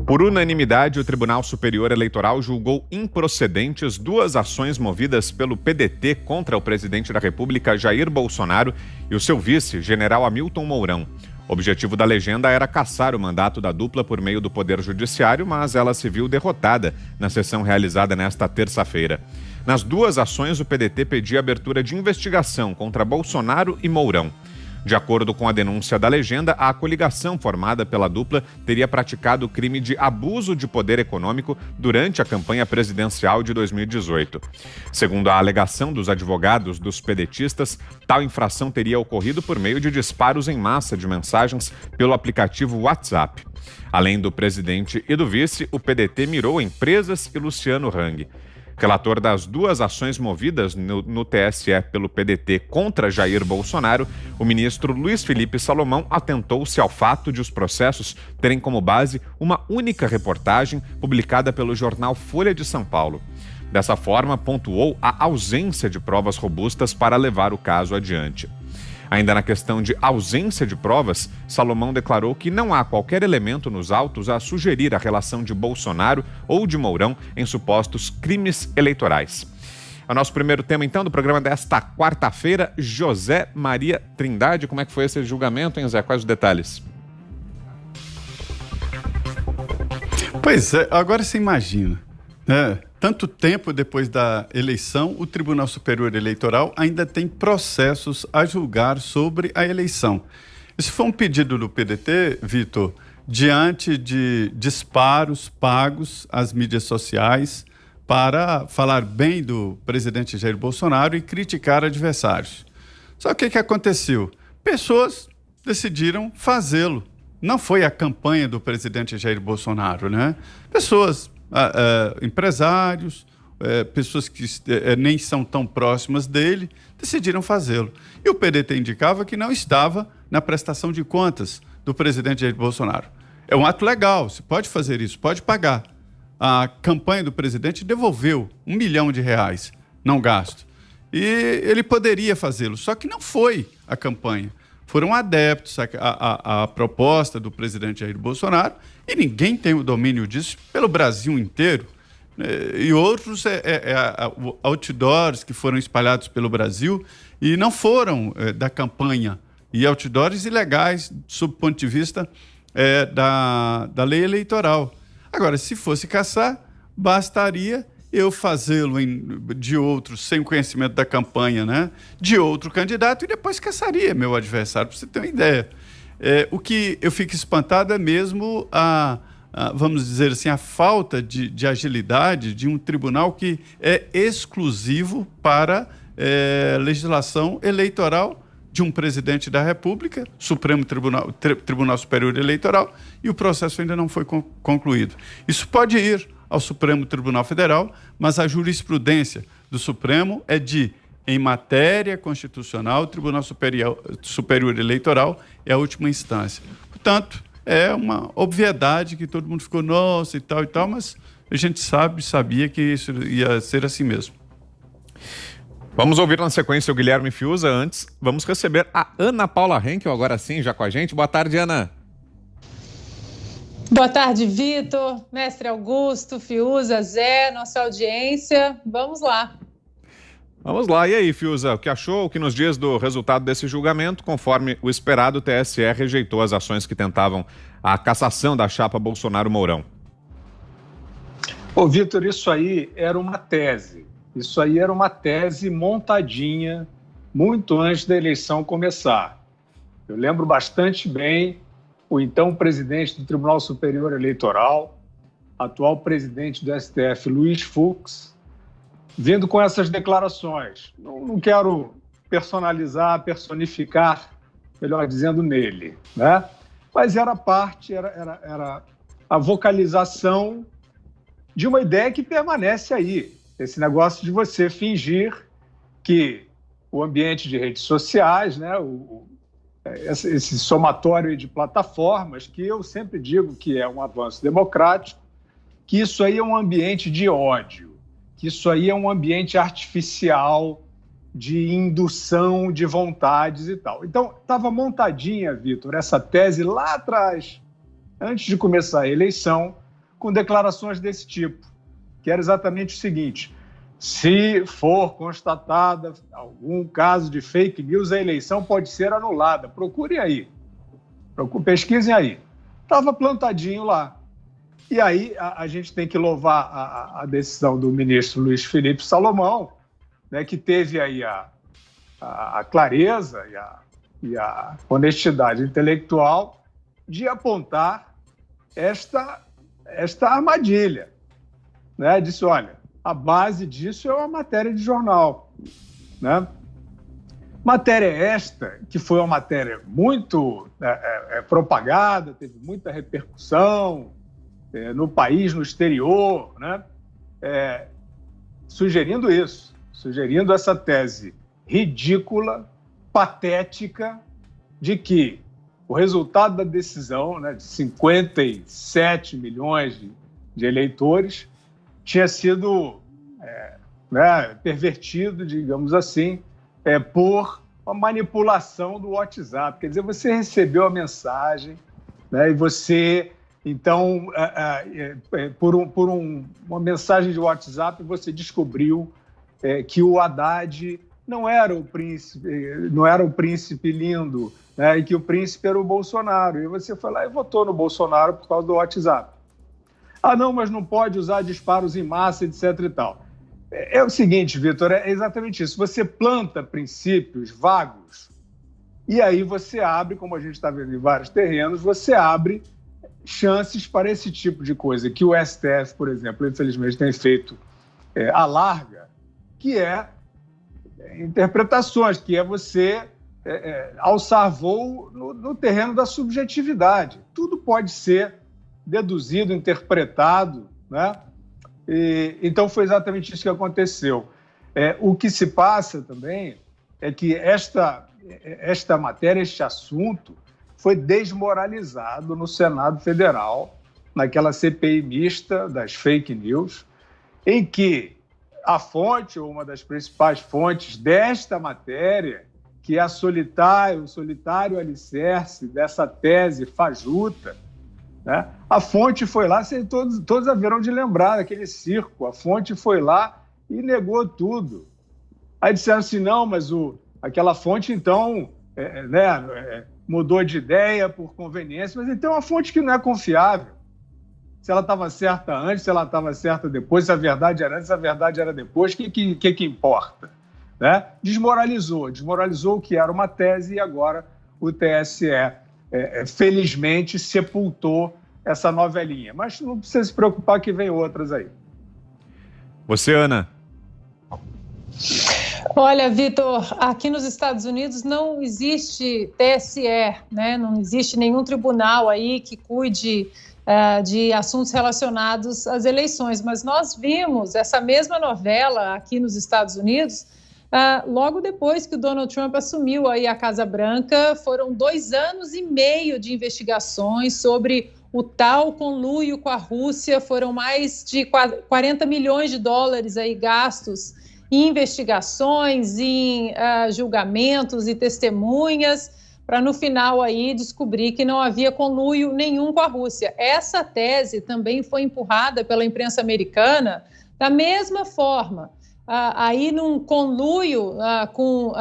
Por unanimidade, o Tribunal Superior Eleitoral julgou improcedentes duas ações movidas pelo PDT contra o presidente da República, Jair Bolsonaro, e o seu vice, general Hamilton Mourão. O objetivo da legenda era cassar o mandato da dupla por meio do Poder Judiciário, mas ela se viu derrotada na sessão realizada nesta terça-feira. Nas duas ações, o PDT pedia abertura de investigação contra Bolsonaro e Mourão. De acordo com a denúncia da legenda, a coligação formada pela dupla teria praticado o crime de abuso de poder econômico durante a campanha presidencial de 2018. Segundo a alegação dos advogados dos pedetistas, tal infração teria ocorrido por meio de disparos em massa de mensagens pelo aplicativo WhatsApp. Além do presidente e do vice, o PDT mirou empresas e Luciano Hang. Relator das duas ações movidas no TSE pelo PDT contra Jair Bolsonaro, o ministro Luiz Felipe Salomão atentou-se ao fato de os processos terem como base uma única reportagem publicada pelo jornal Folha de São Paulo. Dessa forma, pontuou a ausência de provas robustas para levar o caso adiante. Ainda na questão de ausência de provas, Salomão declarou que não há qualquer elemento nos autos a sugerir a relação de Bolsonaro ou de Mourão em supostos crimes eleitorais. É o nosso primeiro tema, então, do programa desta quarta-feira. José Maria Trindade, como é que foi esse julgamento, hein, Zé? Quais os detalhes? Pois é, agora você imagina, né? Tanto tempo depois da eleição, o Tribunal Superior Eleitoral ainda tem processos a julgar sobre a eleição. Isso foi um pedido do PDT, Vitor, diante de disparos pagos às mídias sociais para falar bem do presidente Jair Bolsonaro e criticar adversários. Só que o que aconteceu? Pessoas decidiram fazê-lo. Não foi a campanha do presidente Jair Bolsonaro, né? Pessoas... empresários, pessoas que nem são tão próximas dele, decidiram fazê-lo. E o PDT indicava que não estava na prestação de contas do presidente Jair Bolsonaro. É um ato legal, você pode fazer isso, pode pagar. A campanha do presidente devolveu R$1 milhão não gasto. E ele poderia fazê-lo, só que não foi a campanha. Foram adeptos à proposta do presidente Jair Bolsonaro e ninguém tem o domínio disso pelo Brasil inteiro. E outros outdoors que foram espalhados pelo Brasil e não foram da campanha. E outdoors ilegais, sob o ponto de vista da lei eleitoral. Agora, se fosse caçar, bastaria eu fazê-lo de outro, sem o conhecimento da campanha, né? De outro candidato, e depois caçaria meu adversário, para você ter uma ideia. O que eu fico espantado é mesmo vamos dizer assim, a falta de agilidade de um tribunal que é exclusivo para legislação eleitoral de um presidente da República, Supremo Tribunal Superior Eleitoral, e o processo ainda não foi concluído. Isso pode ir ao Supremo Tribunal Federal, mas a jurisprudência do Supremo é em matéria constitucional, o Tribunal Superior Eleitoral é a última instância. Portanto, é uma obviedade que todo mundo ficou, nossa, e tal, mas a gente sabia que isso ia ser assim mesmo. Vamos ouvir na sequência o Guilherme Fiuza. Antes, vamos receber a Ana Paula Henkel, agora sim, já com a gente. Boa tarde, Ana. Boa tarde, Vitor, mestre Augusto, Fiuza, Zé, nossa audiência. Vamos lá. Vamos lá. E aí, Fiuza, o que achou, o que nos diz do resultado desse julgamento? Conforme o esperado, o TSE rejeitou as ações que tentavam a cassação da chapa Bolsonaro-Mourão. Ô, Vitor, isso aí era uma tese. Isso aí era uma tese montadinha muito antes da eleição começar. Eu lembro bastante bem o então presidente do Tribunal Superior Eleitoral, atual presidente do STF, Luiz Fux, vindo com essas declarações. Não quero personificar, melhor dizendo, nele, né? Mas era a vocalização de uma ideia que permanece aí. Esse negócio de você fingir que o ambiente de redes sociais, né, esse somatório de plataformas, que eu sempre digo que é um avanço democrático, que isso aí é um ambiente de ódio, que isso aí é um ambiente artificial de indução de vontades e tal. Então, estava montadinha, Vitor, essa tese lá atrás, antes de começar a eleição, com declarações desse tipo, que era exatamente o seguinte: se for constatada algum caso de fake news, a eleição pode ser anulada. Procurem aí, pesquisem aí. Estava plantadinho lá. E aí a gente tem que louvar a decisão do ministro Luiz Felipe Salomão, né, que teve aí a clareza e a honestidade intelectual de apontar esta armadilha. Né? Disse, olha, a base disso é uma matéria de jornal. Né? Matéria esta, que foi uma matéria muito propagada, teve muita repercussão no país, no exterior, né? Sugerindo essa tese ridícula, patética, de que o resultado da decisão, né, de 57 milhões de eleitores tinha sido pervertido, digamos assim, por uma manipulação do WhatsApp. Quer dizer, você recebeu a mensagem, né, e você, então, por uma mensagem de WhatsApp, você descobriu que o Haddad não era o príncipe lindo, né, e que o príncipe era o Bolsonaro. E você foi lá e votou no Bolsonaro por causa do WhatsApp. Ah, não, mas não pode usar disparos em massa, etc. e tal. É o seguinte, Vitor, é exatamente isso. Você planta princípios vagos e aí você abre, como a gente está vendo em vários terrenos, você abre chances para esse tipo de coisa que o STF, por exemplo, infelizmente tem feito à larga, que é interpretações, que é você alçar voo no terreno da subjetividade. Tudo pode ser deduzido, interpretado, né? Então foi exatamente isso que aconteceu. O que se passa também é que esta matéria, este assunto, foi desmoralizado no Senado Federal, naquela CPI mista das fake news, em que a fonte, ou uma das principais fontes desta matéria, que é o solitário alicerce dessa tese fajuta, né? A fonte foi lá, todos haverão de lembrar daquele circo, a fonte foi lá e negou tudo. Aí disseram assim, não, mas aquela fonte, então, mudou de ideia por conveniência, mas então é uma fonte que não é confiável. Se ela estava certa antes, se ela estava certa depois, se a verdade era antes, se a verdade era depois, o que importa? Né? Desmoralizou o que era uma tese e agora o TSE, felizmente, sepultou essa novelinha. Mas não precisa se preocupar que vem outras aí. Você, Ana? Olha, Vitor, aqui nos Estados Unidos não existe TSE, né? Não existe nenhum tribunal aí que cuide de assuntos relacionados às eleições, mas nós vimos essa mesma novela aqui nos Estados Unidos logo depois que o Donald Trump assumiu aí a Casa Branca. Foram 2 anos e meio de investigações sobre o tal conluio com a Rússia, foram mais de 40 milhões de dólares aí gastos em investigações, em julgamentos e testemunhas, para no final aí descobrir que não havia conluio nenhum com a Rússia. Essa tese também foi empurrada pela imprensa americana da mesma forma. Aí num conluio com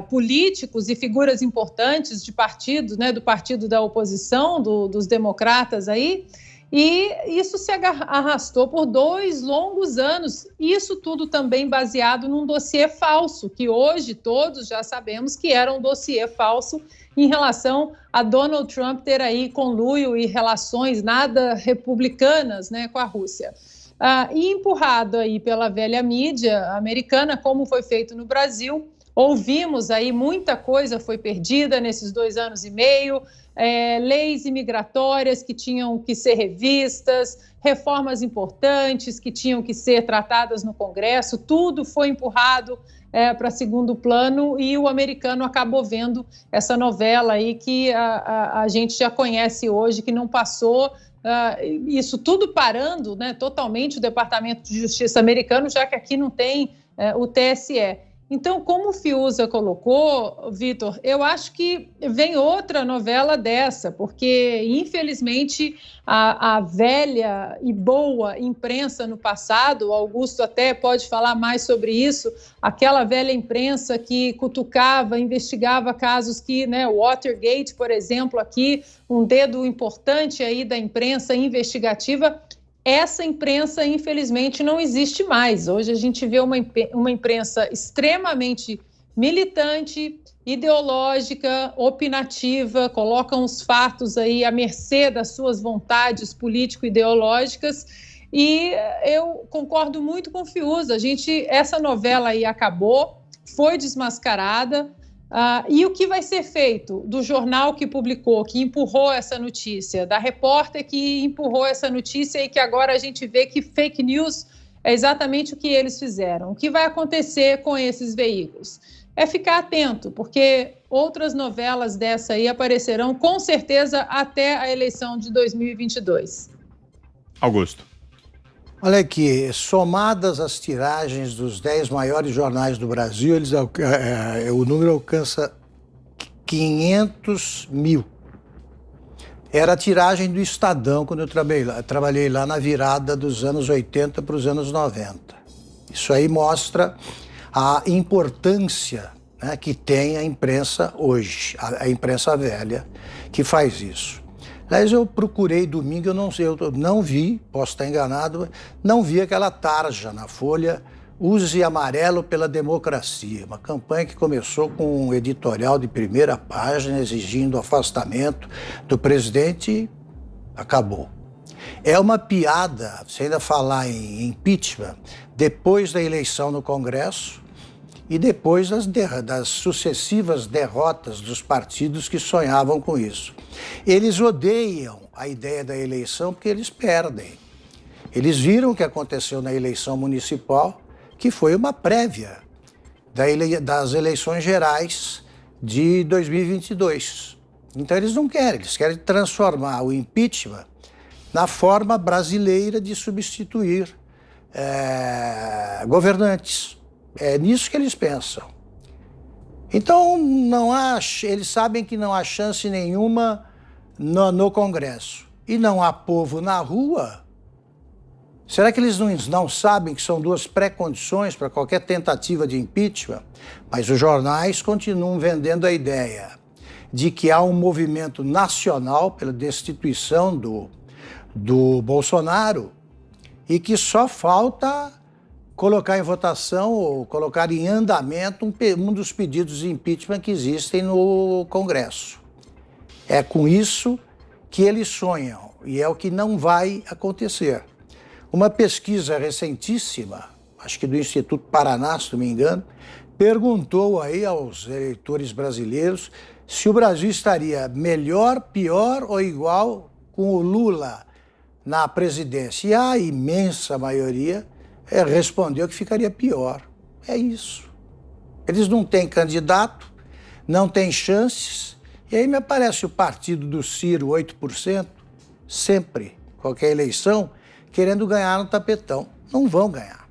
políticos e figuras importantes de partidos, né, do partido da oposição, dos democratas aí, e isso se arrastou por 2 longos anos. Isso tudo também baseado num dossiê falso, que hoje todos já sabemos que era um dossiê falso em relação a Donald Trump ter aí conluio e relações nada republicanas, né, com a Rússia. E empurrado aí pela velha mídia americana, como foi feito no Brasil. Ouvimos aí, muita coisa foi perdida nesses 2 anos e meio, leis imigratórias que tinham que ser revistas, reformas importantes que tinham que ser tratadas no Congresso, tudo foi empurrado para segundo plano e o americano acabou vendo essa novela aí que a gente já conhece hoje, que não passou. Isso tudo parando, né, totalmente o Departamento de Justiça americano, já que aqui não tem o TSE. Então, como o Fiuza colocou, Vitor, eu acho que vem outra novela dessa, porque, infelizmente, a velha e boa imprensa no passado, o Augusto até pode falar mais sobre isso, aquela velha imprensa que cutucava, investigava casos que, né, o Watergate, por exemplo, aqui, um dedo importante aí da imprensa investigativa. Essa imprensa, infelizmente, não existe mais. Hoje a gente vê uma imprensa extremamente militante, ideológica, opinativa, coloca os fatos aí à mercê das suas vontades político-ideológicas. E eu concordo muito com o Fiuza. Essa novela aí acabou, foi desmascarada. E o que vai ser feito do jornal que publicou, que empurrou essa notícia, da repórter que empurrou essa notícia e que agora a gente vê que fake news é exatamente o que eles fizeram. O que vai acontecer com esses veículos? É ficar atento, porque outras novelas dessa aí aparecerão com certeza até a eleição de 2022. Augusto. Olha aqui, somadas as tiragens dos 10 maiores jornais do Brasil, o número alcança 500 mil. Era a tiragem do Estadão quando eu trabalhei lá na virada dos anos 80 para os anos 90. Isso aí mostra a importância, né, que tem a imprensa hoje, a imprensa velha, que faz isso. Aliás, eu procurei domingo, eu não vi, posso estar enganado, não vi aquela tarja na Folha, Use Amarelo pela Democracia, uma campanha que começou com um editorial de primeira página exigindo o afastamento do presidente e acabou. É uma piada, você ainda falar em impeachment, depois da eleição no Congresso e depois das sucessivas derrotas dos partidos que sonhavam com isso. Eles odeiam a ideia da eleição porque eles perdem. Eles viram o que aconteceu na eleição municipal, que foi uma prévia das eleições gerais de 2022. Então eles não querem, eles querem transformar o impeachment na forma brasileira de substituir governantes. É nisso que eles pensam. Então, eles sabem que não há chance nenhuma no Congresso. E não há povo na rua. Será que eles não sabem que são duas pré-condições para qualquer tentativa de impeachment? Mas os jornais continuam vendendo a ideia de que há um movimento nacional pela destituição do Bolsonaro e que só falta colocar em votação ou colocar em andamento um dos pedidos de impeachment que existem no Congresso. É com isso que eles sonham e é o que não vai acontecer. Uma pesquisa recentíssima, acho que do Instituto Paraná, se não me engano, perguntou aí aos eleitores brasileiros se o Brasil estaria melhor, pior ou igual com o Lula na presidência. E a imensa maioria respondeu que ficaria pior. É isso. Eles não têm candidato, não têm chances, e aí me aparece o partido do Ciro, 8%, sempre, qualquer eleição, querendo ganhar no tapetão. Não vão ganhar.